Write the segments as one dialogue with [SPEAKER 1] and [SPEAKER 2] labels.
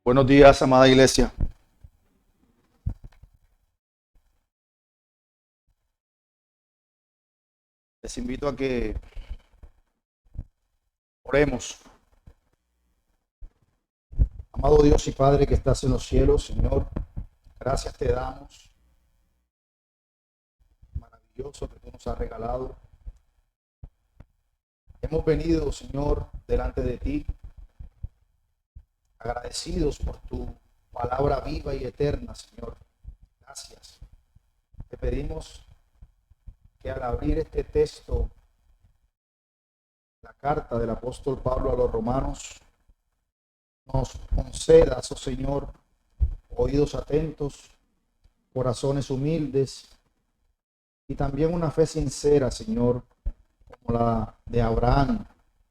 [SPEAKER 1] Buenos días, amada iglesia. Les invito a que oremos. Amado Dios y Padre que estás en los cielos, Señor, gracias te damos. Maravilloso que tú nos has regalado. Hemos venido, Señor, delante de ti, agradecidos por tu palabra viva y eterna, Señor. Gracias. Te pedimos que al abrir este texto, la carta del apóstol Pablo a los romanos, nos concedas, oh Señor, oídos atentos, corazones humildes y también una fe sincera, Señor, como la de Abraham,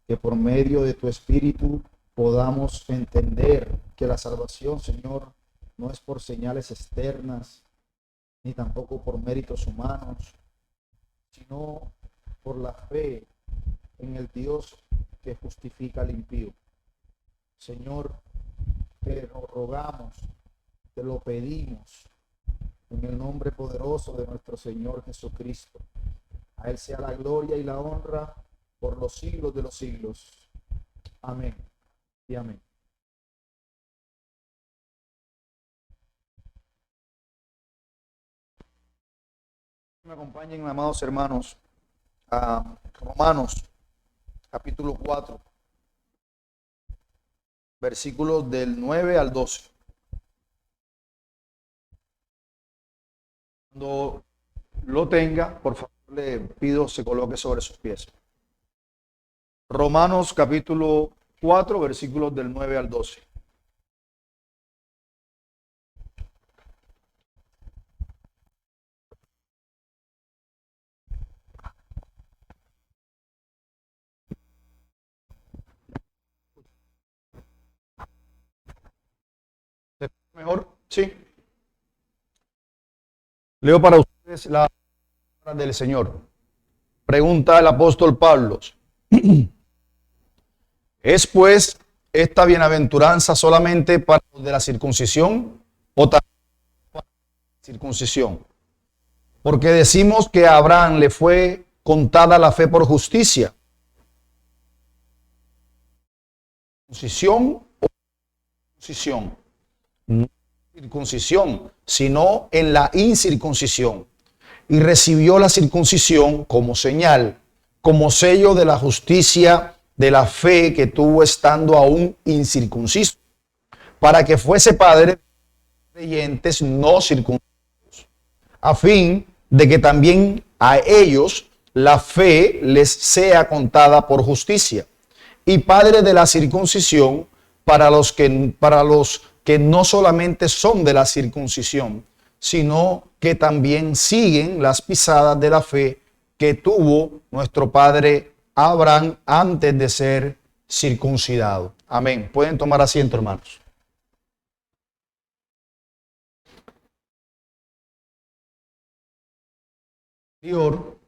[SPEAKER 1] que por medio de tu Espíritu podamos entender que la salvación, Señor, no es por señales externas, ni tampoco por méritos humanos, sino por la fe en el Dios que justifica al impío. Señor, te lo rogamos, te lo pedimos, en el nombre poderoso de nuestro Señor Jesucristo. A Él sea la gloria y la honra por los siglos de los siglos. Amén y amén. Me acompañen, amados hermanos, a Romanos, capítulo 4, versículos del 9 al 12. Cuando lo tenga, por favor, le pido se coloque sobre sus pies. Romanos, capítulo 4, versículos del 9 al 12. ¿Mejor? Sí. Leo para ustedes la palabra del Señor. Pregunta el apóstol Pablo. ¿Es pues esta bienaventuranza solamente para los de la circuncisión o también para la circuncisión? Porque decimos que a Abraham le fue contada la fe por justicia. ¿Circuncisión o circuncisión? No circuncisión, sino en la incircuncisión. Y recibió la circuncisión como señal, como sello de la justicia de la fe que tuvo estando aún incircunciso, para que fuese padre de creyentes no circuncisos, a fin de que también a ellos la fe les sea contada por justicia, y padre de la circuncisión para los que no solamente son de la circuncisión, sino que también siguen las pisadas de la fe que tuvo nuestro padre Abraham antes de ser circuncidado. Amén. Pueden tomar asiento, hermanos.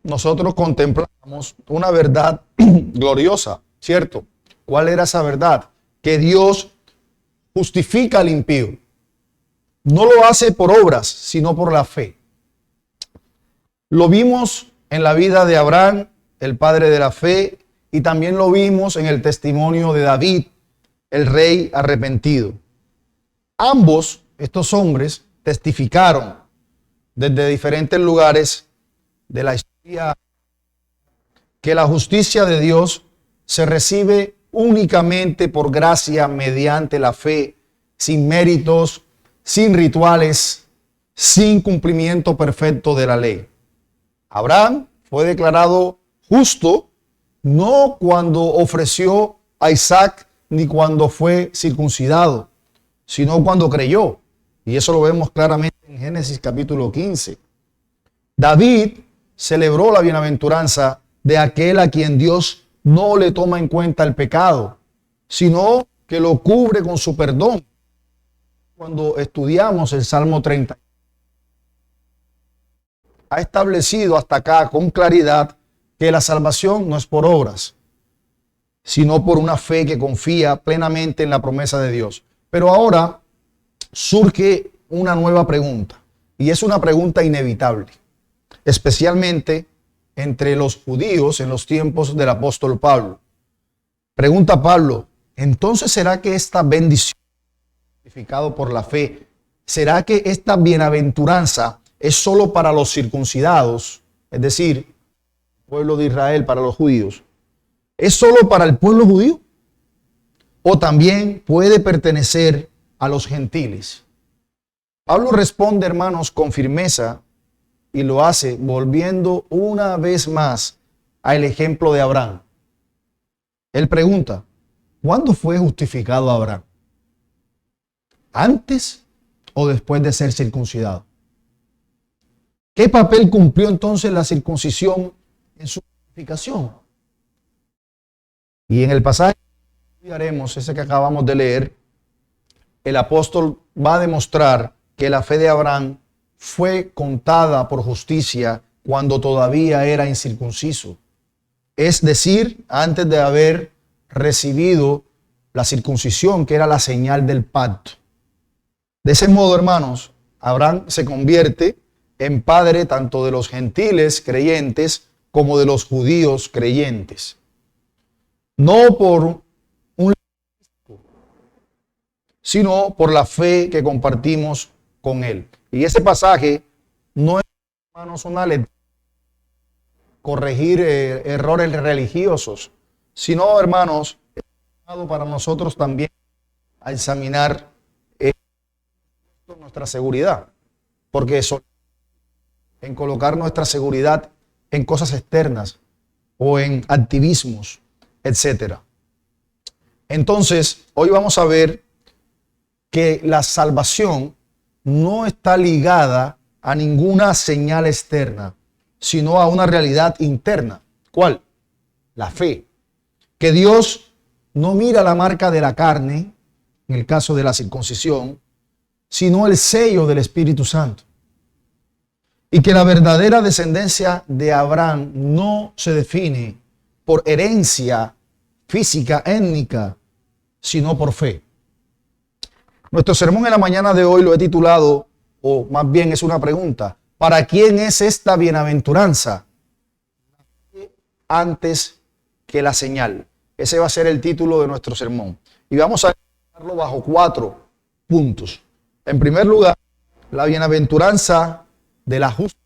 [SPEAKER 1] Nosotros contemplamos una verdad gloriosa, ¿cierto? ¿Cuál era esa verdad? Que Dios justifica al impío. No lo hace por obras, sino por la fe. Lo vimos en la vida de Abraham, el padre de la fe, y también lo vimos en el testimonio de David, el rey arrepentido. Ambos, estos hombres, testificaron desde diferentes lugares de la historia que la justicia de Dios se recibe únicamente por gracia mediante la fe, sin méritos, sin rituales, sin cumplimiento perfecto de la ley. Abraham fue declarado justo no cuando ofreció a Isaac ni cuando fue circuncidado, sino cuando creyó. Y eso lo vemos claramente en Génesis capítulo 15. David celebró la bienaventuranza de aquel a quien Dios no le toma en cuenta el pecado, sino que lo cubre con su perdón. Cuando estudiamos el Salmo 30, ha establecido hasta acá con claridad que la salvación no es por obras, sino por una fe que confía plenamente en la promesa de Dios. Pero ahora surge una nueva pregunta, y es una pregunta inevitable, especialmente entre los judíos en los tiempos del apóstol Pablo. Pregunta Pablo: ¿entonces será que esta bendición justificado por la fe, será que esta bienaventuranza es solo para los circuncidados, es decir, el pueblo de Israel, para los judíos? ¿Es solo para el pueblo judío? ¿O también puede pertenecer a los gentiles? Pablo responde, hermanos, con firmeza, y lo hace volviendo una vez más al ejemplo de Abraham. Él pregunta: ¿cuándo fue justificado Abraham? ¿Antes o después de ser circuncidado? ¿Qué papel cumplió entonces la circuncisión en su justificación? Y en el pasaje que estudiaremos, ese que acabamos de leer, el apóstol va a demostrar que la fe de Abraham fue contada por justicia cuando todavía era incircunciso. Es decir, antes de haber recibido la circuncisión, que era la señal del pacto. De ese modo, hermanos, Abraham se convierte en padre tanto de los gentiles creyentes como de los judíos creyentes. No por un sino por la fe que compartimos con él. Y ese pasaje no es, hermanos, una lectura corregir errores religiosos, sino, hermanos, es para nosotros también a examinar nuestra seguridad, porque eso, en colocar nuestra seguridad en cosas externas o en activismos, etcétera. Entonces, hoy vamos a ver que la salvación no está ligada a ninguna señal externa, sino a una realidad interna. ¿Cuál? La fe. Que Dios no mira la marca de la carne, en el caso de la circuncisión, sino el sello del Espíritu Santo. Y que la verdadera descendencia de Abraham no se define por herencia física, étnica, sino por fe. Nuestro sermón en la mañana de hoy lo he titulado, o más bien es una pregunta: ¿para quién es esta bienaventuranza? Antes que la señal. Ese va a ser el título de nuestro sermón. Y vamos a verlo bajo 4 puntos. En primer lugar, la bienaventuranza de la justicia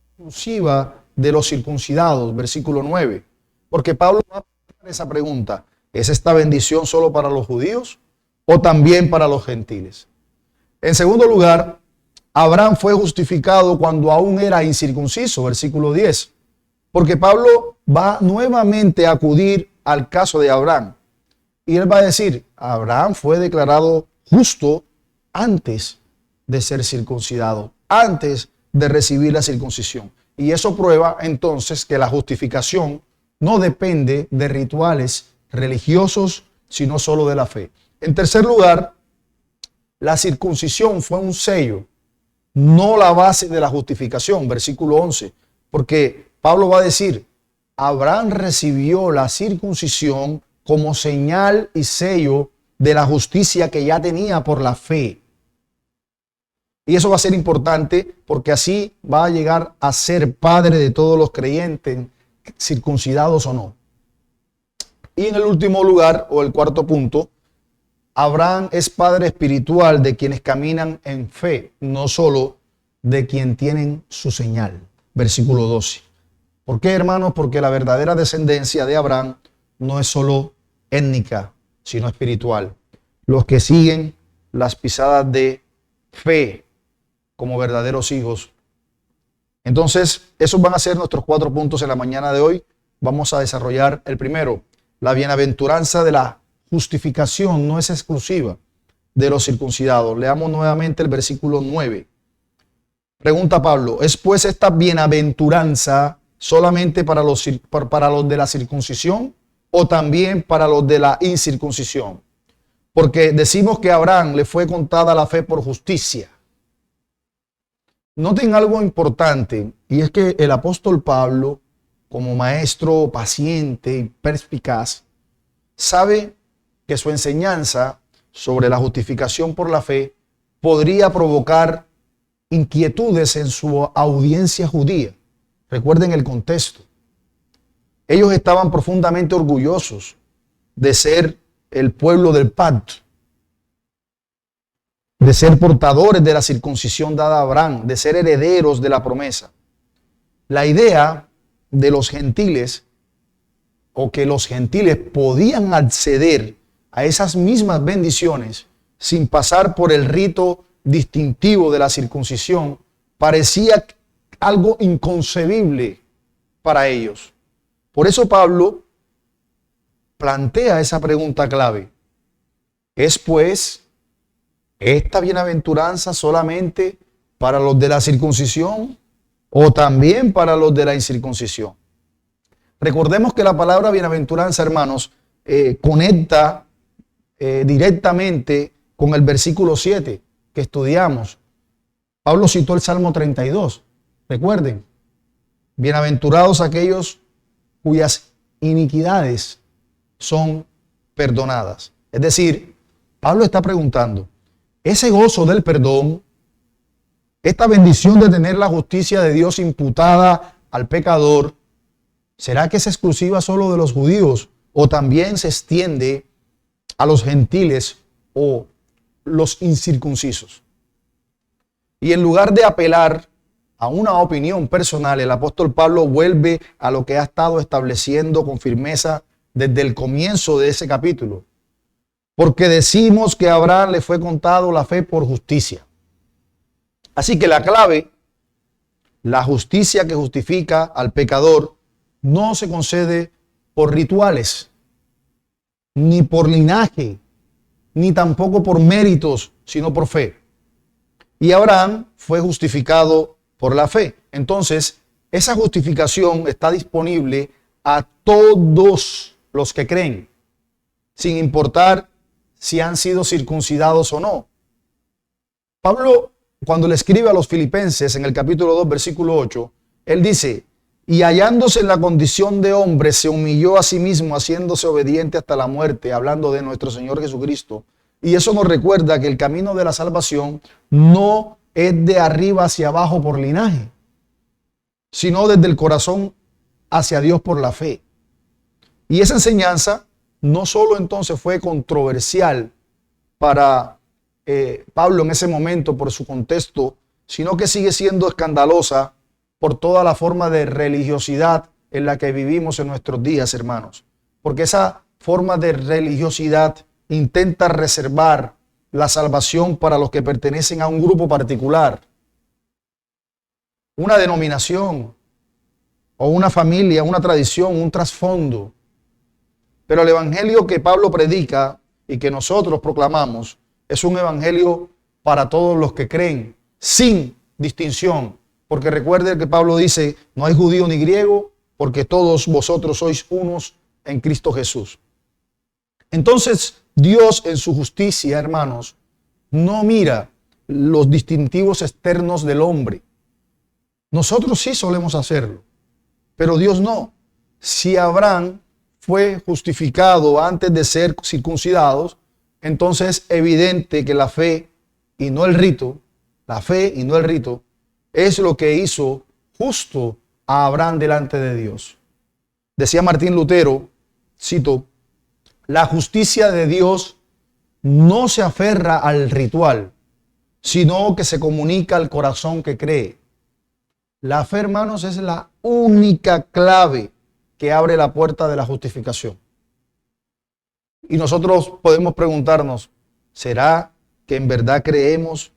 [SPEAKER 1] exclusiva de los circuncidados, versículo 9. Porque Pablo va a hacer esa pregunta: ¿es esta bendición solo para los judíos o también para los gentiles? En segundo lugar, Abraham fue justificado cuando aún era incircunciso, versículo 10. Porque Pablo va nuevamente a acudir al caso de Abraham. Y él va a decir: Abraham fue declarado justo antes de ser circuncidado, antes de recibir la circuncisión. Y eso prueba entonces que la justificación no depende de rituales religiosos, sino solo de la fe. En tercer lugar, la circuncisión fue un sello, no la base de la justificación, versículo 11, porque Pablo va a decir: Abraham recibió la circuncisión como señal y sello de la justicia que ya tenía por la fe. Y eso va a ser importante porque así va a llegar a ser padre de todos los creyentes, circuncidados o no. Y en el último lugar, o el cuarto punto, Abraham es padre espiritual de quienes caminan en fe, no solo de quien tienen su señal. Versículo 12. ¿Por qué, hermanos? Porque la verdadera descendencia de Abraham no es solo étnica, sino espiritual. Los que siguen las pisadas de fe como verdaderos hijos. Entonces, esos van a ser nuestros 4 puntos en la mañana de hoy. Vamos a desarrollar el primero. La bienaventuranza de la justificación no es exclusiva de los circuncidados. Leamos nuevamente el versículo 9. Pregunta Pablo: ¿es pues esta bienaventuranza solamente para los de la circuncisión o también para los de la incircuncisión? Porque decimos que a Abraham le fue contada la fe por justicia. Noten algo importante, y es que el apóstol Pablo, como maestro paciente y perspicaz, sabe que su enseñanza sobre la justificación por la fe podría provocar inquietudes en su audiencia judía. Recuerden el contexto. Ellos estaban profundamente orgullosos de ser el pueblo del pacto, de ser portadores de la circuncisión dada a Abraham, de ser herederos de la promesa. La idea de los gentiles, o que los gentiles podían acceder a esas mismas bendiciones sin pasar por el rito distintivo de la circuncisión, parecía algo inconcebible para ellos. Por eso Pablo plantea esa pregunta clave. ¿Es pues esta bienaventuranza solamente para los de la circuncisión o también para los de la incircuncisión? Recordemos que la palabra bienaventuranza, hermanos, conecta directamente con el versículo 7 que estudiamos. Pablo citó el Salmo 32. Recuerden, bienaventurados aquellos cuyas iniquidades son perdonadas. Es decir, Pablo está preguntando, ese gozo del perdón, esta bendición de tener la justicia de Dios imputada al pecador, ¿será que es exclusiva solo de los judíos o también se extiende a los gentiles o los incircuncisos? Y en lugar de apelar a una opinión personal, el apóstol Pablo vuelve a lo que ha estado estableciendo con firmeza desde el comienzo de ese capítulo. Porque decimos que a Abraham le fue contado la fe por justicia. Así que la clave, la justicia que justifica al pecador, no se concede por rituales, ni por linaje, ni tampoco por méritos, sino por fe. Y Abraham fue justificado por la fe. Entonces, esa justificación está disponible a todos los que creen, sin importar si han sido circuncidados o no. Pablo, cuando le escribe a los filipenses en el capítulo 2, versículo 8, él dice, y hallándose en la condición de hombre, se humilló a sí mismo, haciéndose obediente hasta la muerte, hablando de nuestro Señor Jesucristo. Y eso nos recuerda que el camino de la salvación no es de arriba hacia abajo por linaje, sino desde el corazón hacia Dios por la fe. Y esa enseñanza no solo entonces fue controversial para Pablo en ese momento por su contexto, sino que sigue siendo escandalosa por toda la forma de religiosidad en la que vivimos en nuestros días, hermanos. Porque esa forma de religiosidad intenta reservar la salvación para los que pertenecen a un grupo particular, una denominación o una familia, una tradición, un trasfondo. Pero el evangelio que Pablo predica y que nosotros proclamamos es un evangelio para todos los que creen, sin distinción. Porque recuerde que Pablo dice, no hay judío ni griego, porque todos vosotros sois unos en Cristo Jesús. Entonces, Dios en su justicia, hermanos, no mira los distintivos externos del hombre. Nosotros sí solemos hacerlo, pero Dios no. Si Abraham fue justificado antes de ser circuncidados, entonces es evidente que la fe y no el rito, la fe y no el rito, es lo que hizo justo a Abraham delante de Dios. Decía Martín Lutero, cito, la justicia de Dios no se aferra al ritual, sino que se comunica al corazón que cree. La fe, hermanos, es la única clave que abre la puerta de la justificación. Y nosotros podemos preguntarnos, ¿será que en verdad creemos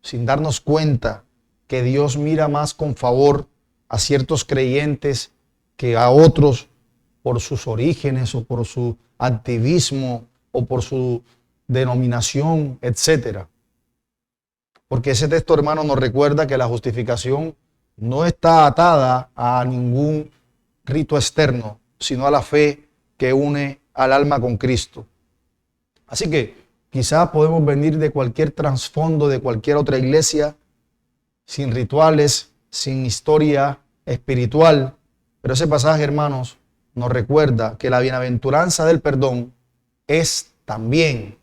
[SPEAKER 1] sin darnos cuenta que Dios mira más con favor a ciertos creyentes que a otros por sus orígenes o por su activismo o por su denominación, etcétera? Porque ese texto, hermano, nos recuerda que la justificación no está atada a ningún rito externo, sino a la fe que une al alma con Cristo. Así que quizás podemos venir de cualquier trasfondo, de cualquier otra iglesia, sin rituales, sin historia espiritual, pero ese pasaje, hermanos, nos recuerda que la bienaventuranza del perdón es también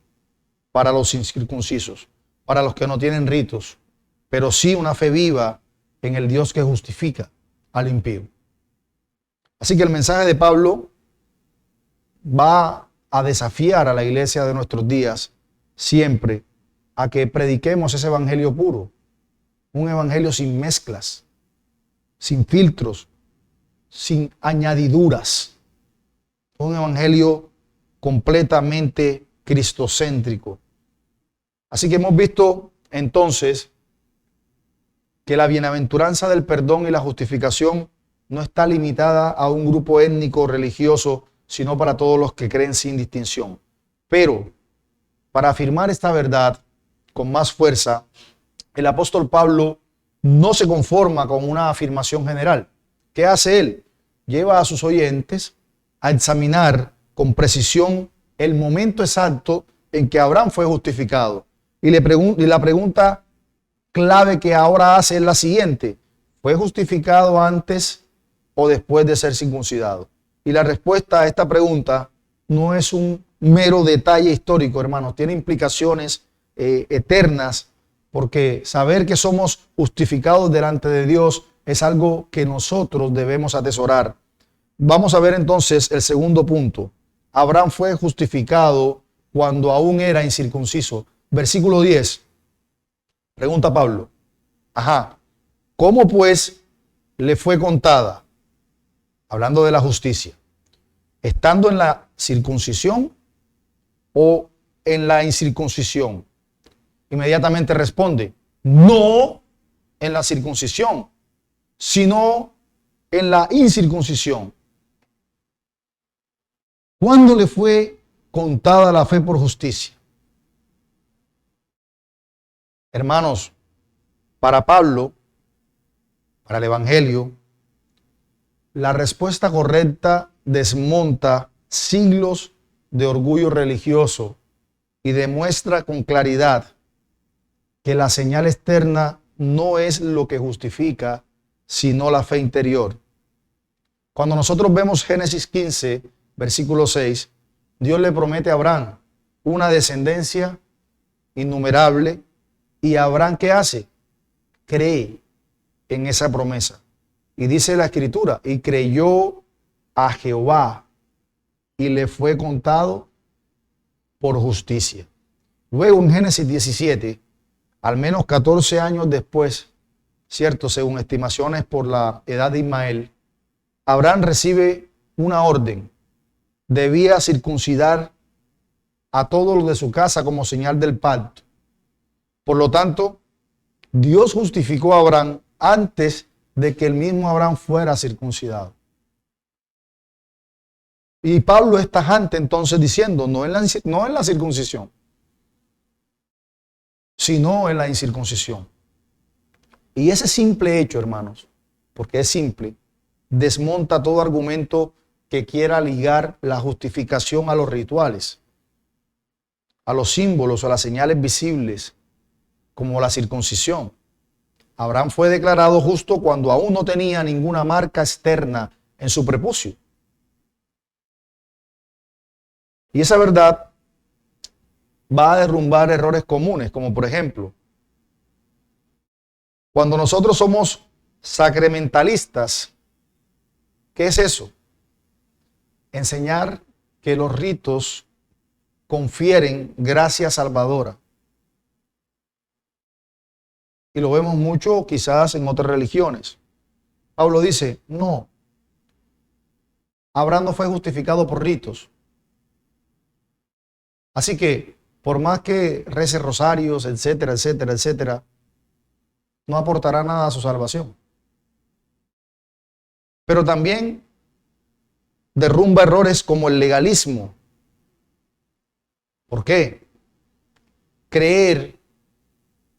[SPEAKER 1] para los incircuncisos, para los que no tienen ritos, pero sí una fe viva en el Dios que justifica al impío. Así que el mensaje de Pablo va a desafiar a la iglesia de nuestros días siempre a que prediquemos ese evangelio puro, un evangelio sin mezclas, sin filtros, sin añadiduras, un evangelio completamente cristocéntrico. Así que hemos visto entonces que la bienaventuranza del perdón y la justificación no está limitada a un grupo étnico o religioso, sino para todos los que creen sin distinción. Pero para afirmar esta verdad con más fuerza, el apóstol Pablo no se conforma con una afirmación general. ¿Qué hace él? Lleva a sus oyentes a examinar con precisión el momento exacto en que Abraham fue justificado. Y la pregunta clave que ahora hace es la siguiente: ¿fue justificado antes o después de ser circuncidado? Y la respuesta a esta pregunta no es un mero detalle histórico, hermanos, tiene implicaciones eternas, porque saber que somos justificados delante de Dios es algo que nosotros debemos atesorar. Vamos a ver entonces el segundo punto. Abraham fue justificado cuando aún era incircunciso. Versículo 10. Pregunta Pablo. ¿Cómo pues le fue contada? Hablando de la justicia. ¿Estando en la circuncisión o en la incircuncisión? Inmediatamente responde: no en la circuncisión, sino en la incircuncisión. ¿Cuándo le fue contada la fe por justicia? Hermanos, para Pablo, para el Evangelio, la respuesta correcta desmonta siglos de orgullo religioso y demuestra con claridad que la señal externa no es lo que justifica, sino la fe interior. Cuando nosotros vemos Génesis 15, versículo 6, Dios le promete a Abraham una descendencia innumerable, y Abraham, ¿qué hace? Cree en esa promesa. Y dice la Escritura, y creyó a Jehová y le fue contado por justicia. Luego en Génesis 17, al menos 14 años después, cierto, según estimaciones por la edad de Ismael, Abraham recibe una orden. Debía circuncidar a todos los de su casa como señal del pacto. Por lo tanto, Dios justificó a Abraham antes de que el mismo Abraham fuera circuncidado. Y Pablo es tajante entonces diciendo, no en la circuncisión, sino en la incircuncisión. Y ese simple hecho, hermanos, porque es simple, desmonta todo argumento que quiera ligar la justificación a los rituales, a los símbolos o a las señales visibles, como la circuncisión. Abraham fue declarado justo cuando aún no tenía ninguna marca externa en su prepucio. Y esa verdad va a derrumbar errores comunes, como por ejemplo, cuando nosotros somos sacramentalistas, ¿qué es eso? Enseñar que los ritos confieren gracia salvadora. Y lo vemos mucho quizás en otras religiones. Pablo dice, no, Abraham no fue justificado por ritos. Así que, por más que rece rosarios, etcétera, etcétera, etcétera, no aportará nada a su salvación. Pero también derrumba errores como el legalismo. ¿Por qué? Creer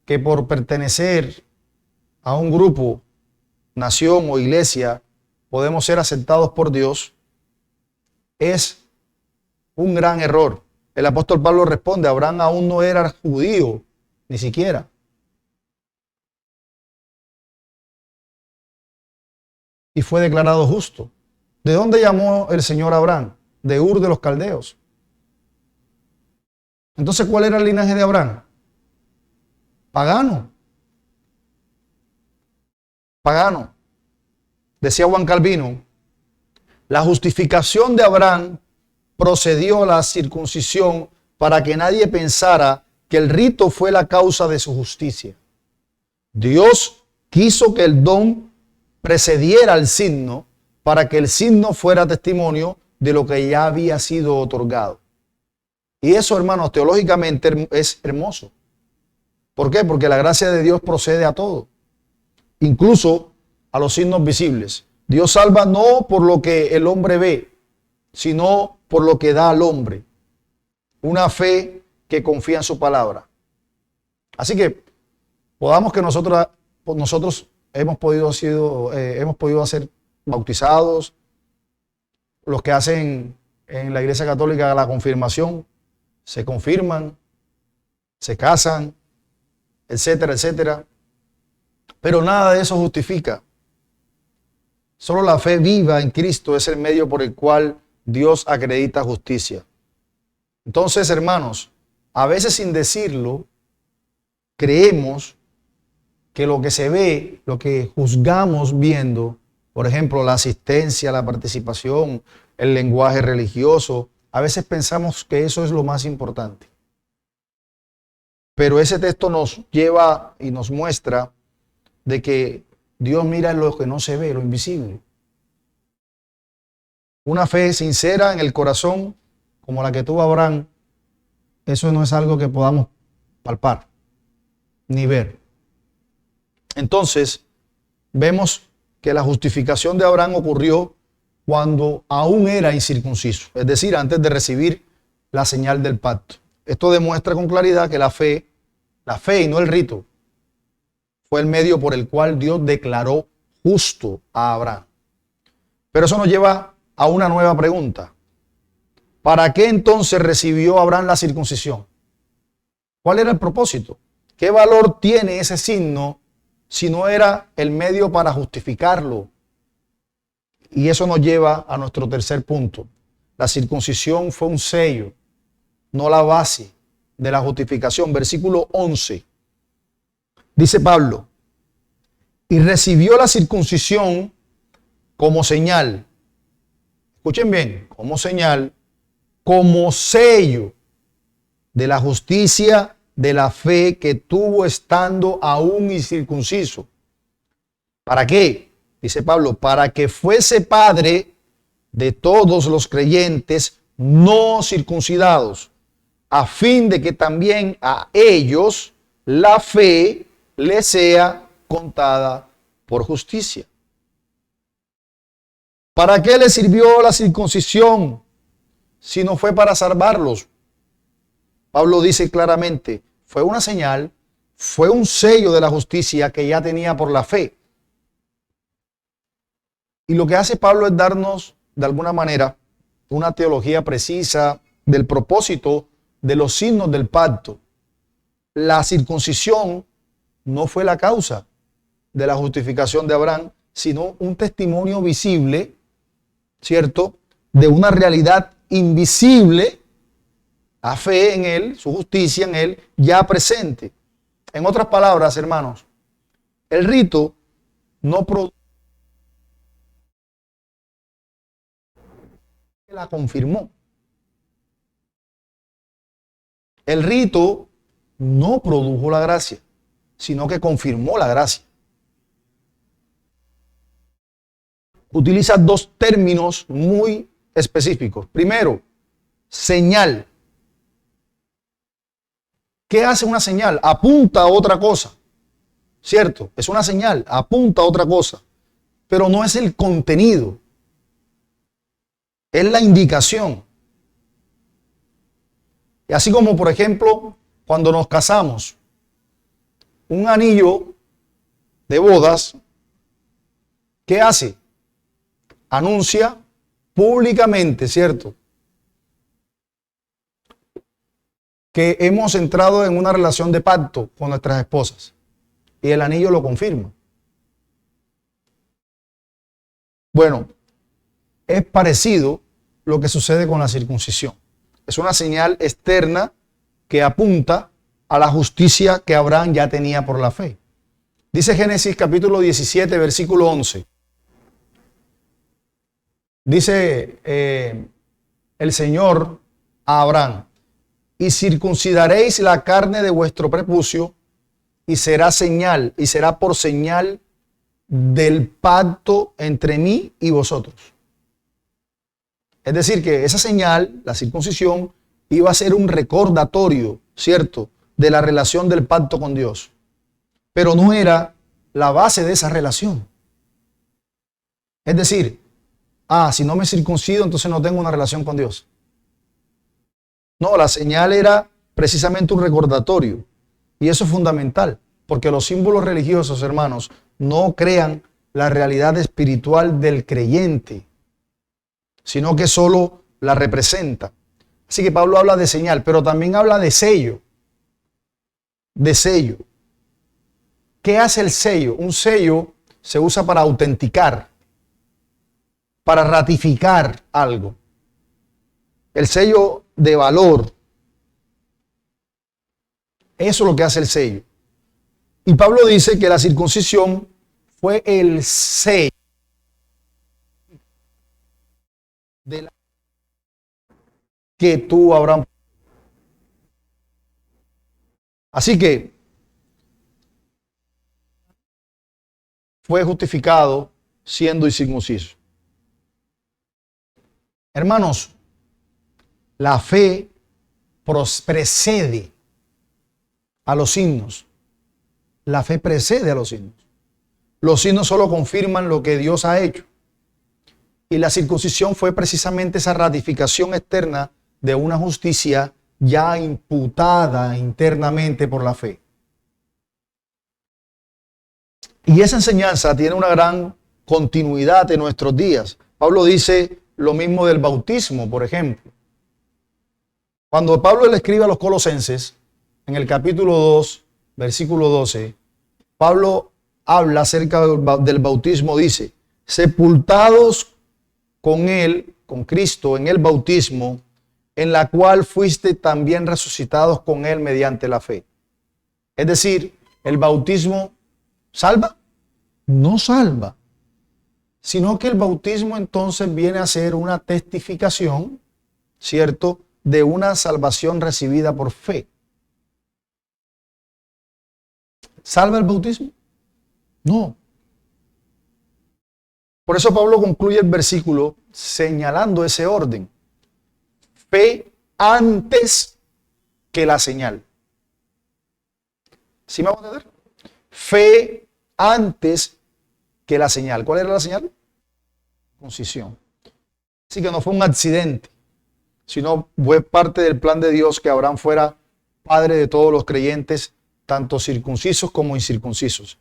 [SPEAKER 1] que por pertenecer a un grupo, nación o iglesia podemos ser aceptados por Dios es un gran error. El apóstol Pablo responde, Abraham aún no era judío, ni siquiera. Y fue declarado justo. ¿De dónde llamó el Señor a Abraham? De Ur de los Caldeos. Entonces, ¿cuál era el linaje de Abraham? Pagano. Pagano. Decía Juan Calvino, la justificación de Abraham procedió a la circuncisión para que nadie pensara que el rito fue la causa de su justicia. Dios quiso que el don precediera al signo para que el signo fuera testimonio de lo que ya había sido otorgado. Y eso, hermanos, teológicamente es hermoso. ¿Por qué? Porque la gracia de Dios procede a todo, incluso a los signos visibles. Dios salva no por lo que el hombre ve, sino por lo que da al hombre. Una fe que confía en su palabra. Así que podamos que nosotros hemos podido ser bautizados, los que hacen en la Iglesia Católica la confirmación, se confirman, se casan, etcétera, etcétera. Pero nada de eso justifica. Solo la fe viva en Cristo es el medio por el cual Dios acredita justicia. Entonces, hermanos, a veces sin decirlo, creemos que lo que se ve, lo que juzgamos viendo, por ejemplo, la asistencia, la participación, el lenguaje religioso, a veces pensamos que eso es lo más importante. Pero ese texto nos lleva y nos muestra de que Dios mira lo que no se ve, lo invisible. Una fe sincera en el corazón, como la que tuvo Abraham, eso no es algo que podamos palpar ni ver. Entonces, vemos que la justificación de Abraham ocurrió cuando aún era incircunciso, es decir, antes de recibir la señal del pacto. Esto demuestra con claridad que la fe y no el rito, fue el medio por el cual Dios declaró justo a Abraham. Pero eso nos lleva a una nueva pregunta. ¿Para qué entonces recibió Abraham la circuncisión? ¿Cuál era el propósito? ¿Qué valor tiene ese signo si no era el medio para justificarlo? Y eso nos lleva a nuestro tercer punto. La circuncisión fue un sello, no la base de la justificación. Versículo 11. Dice Pablo, y recibió la circuncisión como señal. Escuchen bien, como señal, como sello de la justicia de la fe que tuvo estando aún incircunciso. ¿Para qué? Dice Pablo, para que fuese padre de todos los creyentes no circuncidados, a fin de que también a ellos la fe les sea contada por justicia. ¿Para qué le sirvió la circuncisión si no fue para salvarlos? Pablo dice claramente, fue una señal, fue un sello de la justicia que ya tenía por la fe. Y lo que hace Pablo es darnos, de alguna manera, una teología precisa del propósito de los signos del pacto. La circuncisión no fue la causa de la justificación de Abraham, sino un testimonio visible, ¿cierto?, de una realidad invisible, la fe en él, su justicia en él, ya presente. En otras palabras, hermanos, el rito no produjo, la confirmó. El rito no produjo la gracia, sino que confirmó la gracia. Utiliza dos términos muy específicos. Primero, señal. ¿Qué hace una señal? Apunta a otra cosa, ¿cierto? Es una señal, apunta a otra cosa, pero no es el contenido, es la indicación. Y así como, por ejemplo, cuando nos casamos, un anillo de bodas, ¿qué hace? Anuncia públicamente, ¿cierto?, que hemos entrado en una relación de pacto con nuestras esposas. Y el anillo lo confirma. Bueno, es parecido lo que sucede con la circuncisión. Es una señal externa que apunta a la justicia que Abraham ya tenía por la fe. Dice Génesis capítulo 17, versículo 11. Dice el Señor a Abraham: y circuncidaréis la carne de vuestro prepucio, y será señal, y será por señal del pacto entre mí y vosotros. Es decir, que esa señal, la circuncisión, iba a ser un recordatorio, ¿cierto?, de la relación del pacto con Dios. Pero no era la base de esa relación. Es decir, si no me circuncido, entonces no tengo una relación con Dios. No, la señal era precisamente un recordatorio. Y eso es fundamental, porque los símbolos religiosos, hermanos, no crean la realidad espiritual del creyente, sino que solo la representa. Así que Pablo habla de señal, pero también habla de sello. De sello. ¿Qué hace el sello? Un sello se usa para autenticar, para ratificar algo. El sello de valor. Eso es lo que hace el sello. Y Pablo dice que la circuncisión fue el sello de la que tú, Abraham. Así que fue justificado siendo incircunciso. Hermanos, la fe precede a los signos. La fe precede a los signos. Los signos solo confirman lo que Dios ha hecho. Y la circuncisión fue precisamente esa ratificación externa de una justicia ya imputada internamente por la fe. Y esa enseñanza tiene una gran continuidad en nuestros días. Pablo dice lo mismo del bautismo, por ejemplo. Cuando Pablo le escribe a los Colosenses, en el capítulo 2, versículo 12, Pablo habla acerca del bautismo, dice: sepultados con él, con Cristo, en el bautismo, en la cual fuiste también resucitados con él mediante la fe. Es decir, el bautismo ¿salva? No salva, sino que el bautismo entonces viene a ser una testificación, ¿cierto?, de una salvación recibida por fe. ¿Salva el bautismo? No. Por eso Pablo concluye el versículo señalando ese orden. Fe antes que la señal. ¿Sí me van a entender? Fe antes que la señal. ¿Cuál era la señal? Circuncisión. Así que no fue un accidente, sino fue parte del plan de Dios que Abraham fuera padre de todos los creyentes, tanto circuncisos como incircuncisos.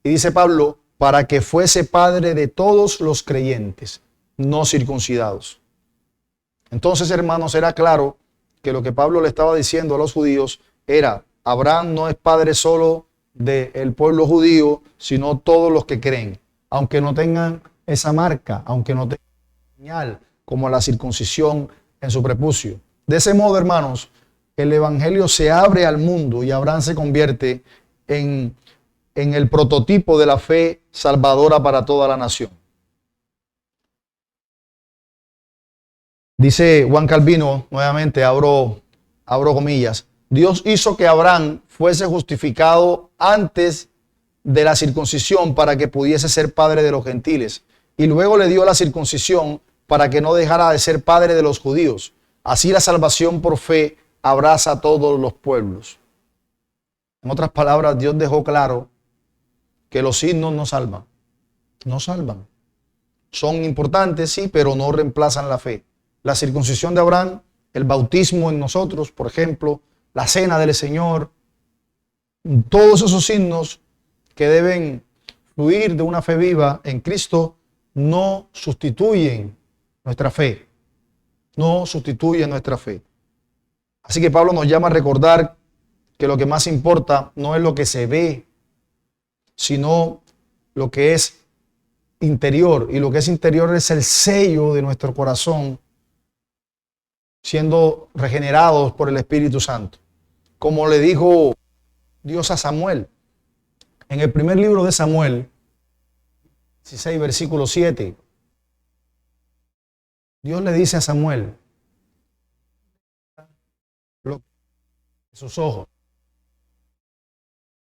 [SPEAKER 1] Y dice Pablo, para que fuese padre de todos los creyentes, no circuncidados. Entonces, hermanos, era claro que lo que Pablo le estaba diciendo a los judíos era: Abraham no es padre solo del pueblo judío, sino todos los que creen, aunque no tengan esa marca, aunque no tengan señal como la circuncisión en su prepucio. De ese modo, hermanos, el evangelio se abre al mundo y Abraham se convierte en el prototipo de la fe salvadora para toda la nación. Dice Juan Calvino, nuevamente abro comillas: Dios hizo que Abraham fuese justificado antes de la circuncisión para que pudiese ser padre de los gentiles, y luego le dio la circuncisión para que no dejara de ser padre de los judíos. Así la salvación por fe abraza a todos los pueblos. En otras palabras, Dios dejó claro que los signos no salvan. No salvan. Son importantes, sí, pero no reemplazan la fe. La circuncisión de Abraham, el bautismo en nosotros, por ejemplo, la cena del Señor, todos esos signos que deben fluir de una fe viva en Cristo no sustituyen nuestra fe. No sustituyen nuestra fe. Así que Pablo nos llama a recordar que lo que más importa no es lo que se ve, sino lo que es interior. Y lo que es interior es el sello de nuestro corazón, siendo regenerados por el Espíritu Santo. como le dijo Dios a Samuel. En el primer libro de Samuel, 16, versículo 7, Dios le dice a Samuel, sus ojos,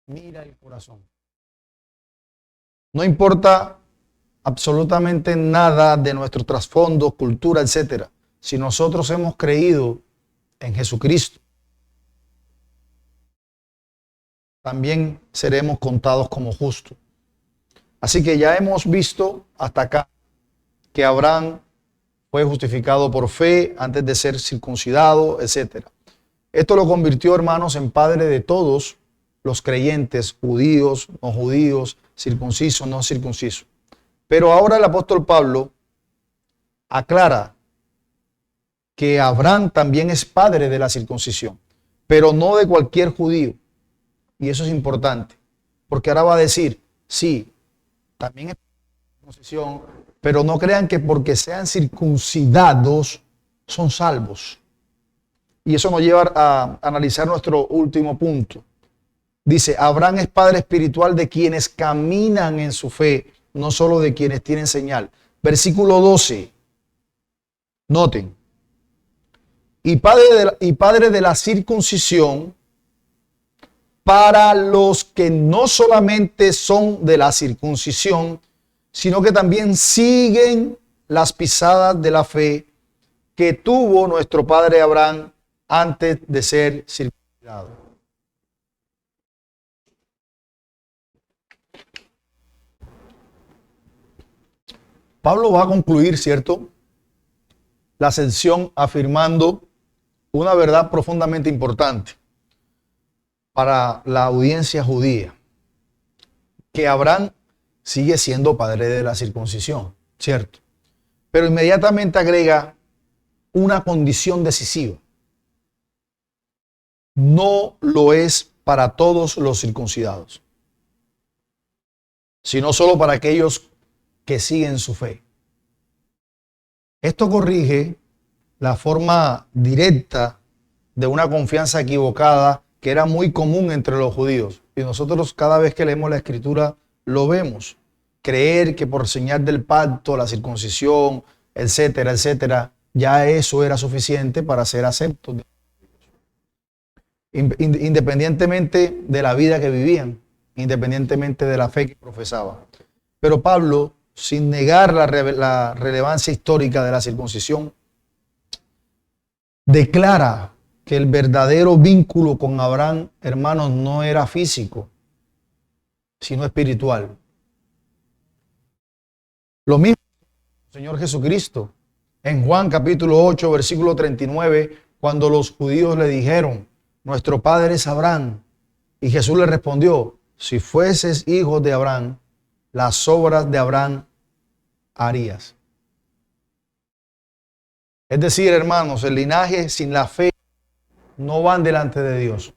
[SPEAKER 1] mira el corazón. No importa absolutamente nada de nuestro trasfondo, cultura, etcétera. Si nosotros hemos creído en Jesucristo, también seremos contados como justos. Así que ya hemos visto hasta acá que Abraham fue justificado por fe antes de ser circuncidado, etcétera. Esto lo convirtió, hermanos, en padre de todos los creyentes, judíos, no judíos, circuncisos, no circuncisos. Pero ahora el apóstol Pablo aclara que Abraham también es padre de la circuncisión, pero no de cualquier judío. Y eso es importante, porque ahora va a decir, sí, también es circuncisión, pero no crean que porque sean circuncidados son salvos. Y eso nos lleva a analizar nuestro último punto. Dice, Abraham es padre espiritual de quienes caminan en su fe, no solo de quienes tienen señal. Versículo 12. Noten. Y padre de la circuncisión para los que no solamente son de la circuncisión, sino que también siguen las pisadas de la fe que tuvo nuestro padre Abraham antes de ser circuncidado. Pablo va a concluir, ¿cierto?, la sección afirmando una verdad profundamente importante para la audiencia judía, que Abraham sigue siendo padre de la circuncisión, ¿cierto? Pero inmediatamente agrega una condición decisiva. No lo es para todos los circuncidados, sino solo para aquellos que siguen su fe. Esto corrige la forma directa de una confianza equivocada que era muy común entre los judíos. Y nosotros cada vez que leemos la Escritura lo vemos. Creer que por señal del pacto, la circuncisión, etcétera, etcétera, ya eso era suficiente para ser aceptos. Independientemente de la vida que vivían, independientemente de la fe que profesaban. Pero Pablo, sin negar la relevancia histórica de la circuncisión, declara que el verdadero vínculo con Abraham, hermanos, no era físico, sino espiritual. Lo mismo el Señor Jesucristo. En Juan capítulo 8, versículo 39, cuando los judíos le dijeron, nuestro padre es Abraham, y Jesús le respondió, si fueses hijo de Abraham, las obras de Abraham harías. Es decir, hermanos, el linaje sin la fe no van delante de Dios.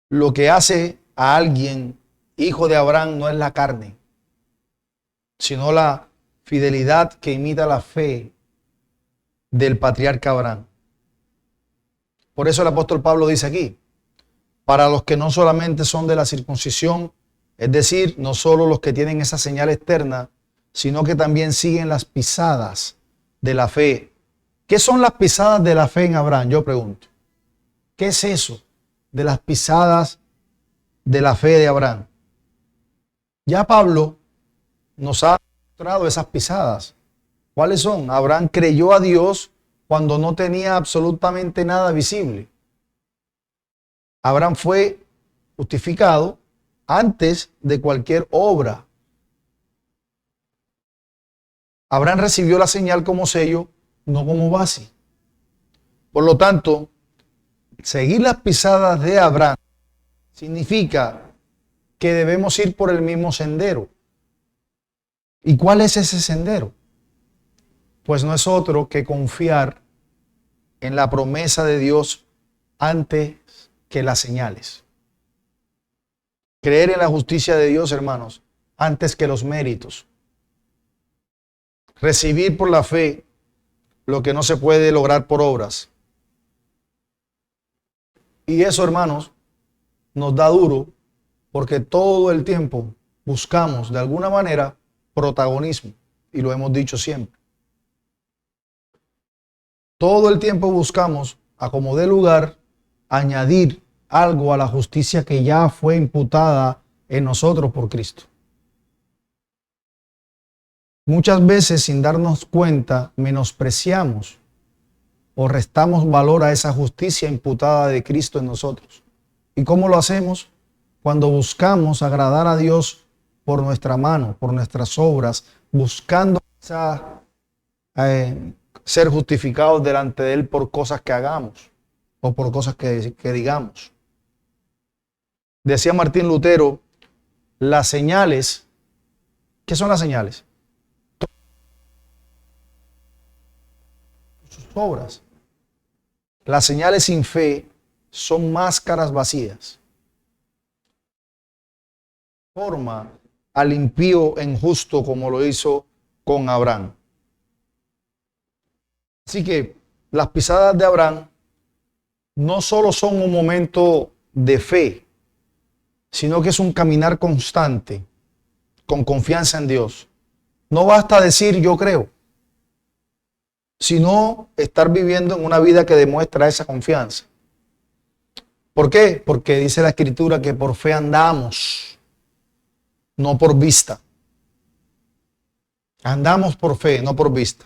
[SPEAKER 1] Lo que hace a alguien hijo de Abraham no es la carne, sino la fidelidad que imita la fe del patriarca Abraham. Por eso el apóstol Pablo dice aquí, para los que no solamente son de la circuncisión, es decir, no solo los que tienen esa señal externa, sino que también siguen las pisadas de la fe. ¿Qué son las pisadas de la fe en Abraham? Yo pregunto. ¿Qué es eso de las pisadas de la fe de Abraham? Ya Pablo nos ha mostrado esas pisadas. ¿Cuáles son? Abraham creyó a Dios cuando no tenía absolutamente nada visible. Abraham fue justificado antes de cualquier obra. Abraham recibió la señal como sello, no como base. Por lo tanto, seguir las pisadas de Abraham significa que debemos ir por el mismo sendero. ¿Y cuál es ese sendero? Pues no es otro que confiar en la promesa de Dios antes que las señales. Creer en la justicia de Dios, hermanos, antes que los méritos. Recibir por la fe lo que no se puede lograr por obras. Y eso, hermanos, nos da duro porque todo el tiempo buscamos de alguna manera protagonismo. Y lo hemos dicho siempre. Todo el tiempo buscamos, a como dé lugar, añadir algo a la justicia que ya fue imputada en nosotros por Cristo. Muchas veces, sin darnos cuenta, menospreciamos o restamos valor a esa justicia imputada de Cristo en nosotros. ¿Y cómo lo hacemos? Cuando buscamos agradar a Dios por nuestra mano, por nuestras obras, buscando ser justificados delante de Él por cosas que hagamos o por cosas que digamos. Decía Martín Lutero, las señales, ¿qué son las señales? Sus obras. Las señales sin fe son máscaras vacías. Forma al impío injusto como lo hizo con Abraham. Así que las pisadas de Abraham no solo son un momento de fe, sino que es un caminar constante, con confianza en Dios. No basta decir yo creo, sino estar viviendo en una vida que demuestra esa confianza. ¿Por qué? Porque dice la Escritura que por fe andamos, no por vista. Andamos por fe, no por vista.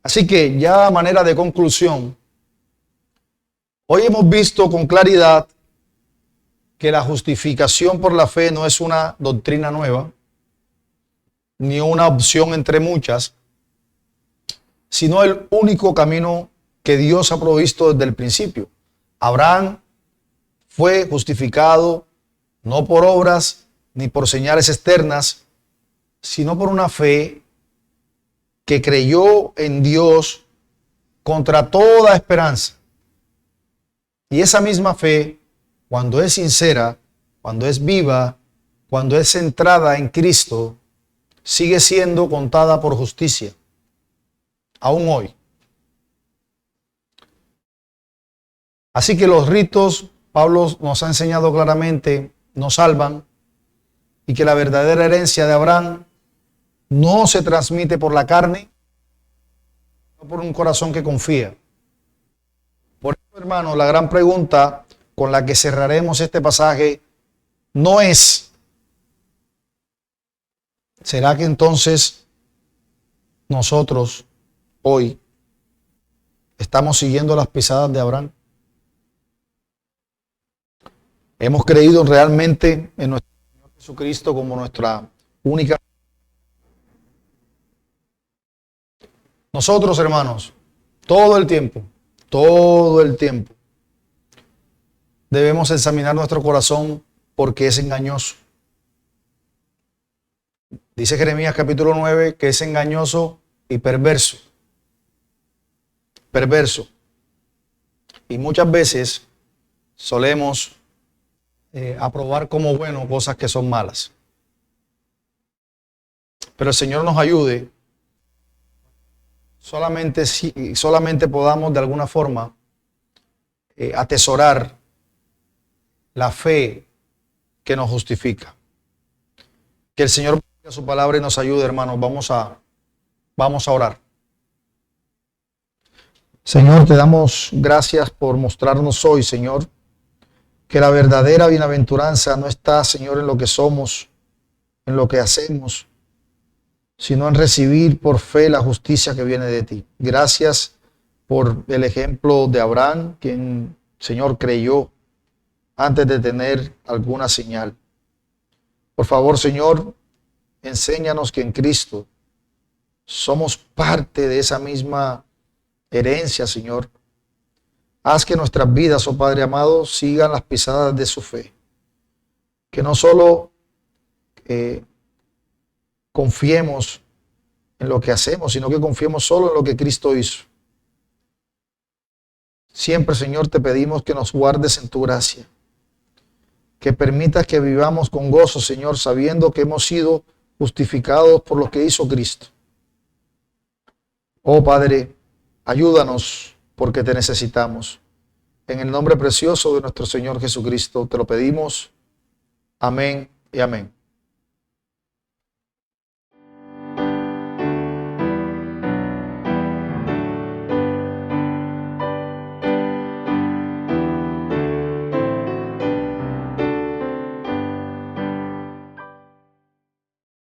[SPEAKER 1] Así que ya a manera de conclusión, hoy hemos visto con claridad que la justificación por la fe no es una doctrina nueva, ni una opción entre muchas, sino el único camino que Dios ha provisto desde el principio. Abraham fue justificado no por obras ni por señales externas, sino por una fe que creyó en Dios contra toda esperanza. Y esa misma fe, cuando es sincera, cuando es viva, cuando es centrada en Cristo, sigue siendo contada por justicia, aún hoy. Así que los ritos, Pablo nos ha enseñado claramente, nos salvan, y que la verdadera herencia de Abraham no se transmite por la carne, sino por un corazón que confía. Por eso, hermanos, la gran pregunta con la que cerraremos este pasaje no es, ¿será que entonces nosotros hoy estamos siguiendo las pisadas de Abraham? ¿Hemos creído realmente en nuestro Señor Jesucristo como nuestra única? Nosotros, hermanos, todo el tiempo, debemos examinar nuestro corazón porque es engañoso. Dice Jeremías capítulo 9 que es engañoso y perverso. Perverso. Y muchas veces solemos aprobar como bueno cosas que son malas. Pero el Señor nos ayude. Solamente podamos de alguna forma atesorar la fe que nos justifica. Que el Señor bendiga su palabra y nos ayude, hermanos. Vamos a orar. Señor, te damos gracias por mostrarnos hoy, Señor, que la verdadera bienaventuranza no está, Señor, en lo que somos, en lo que hacemos, sino en recibir por fe la justicia que viene de ti. Gracias por el ejemplo de Abraham, quien, Señor, creyó antes de tener alguna señal. Por favor, Señor, enséñanos que en Cristo somos parte de esa misma herencia, Señor. Haz que nuestras vidas, oh Padre amado, sigan las pisadas de su fe. Que no solo confiemos en lo que hacemos, sino que confiemos solo en lo que Cristo hizo. Siempre, Señor, te pedimos que nos guardes en tu gracia. Que permitas que vivamos con gozo, Señor, sabiendo que hemos sido justificados por lo que hizo Cristo. Oh Padre, ayúdanos porque te necesitamos. En el nombre precioso de nuestro Señor Jesucristo te lo pedimos. Amén y amén.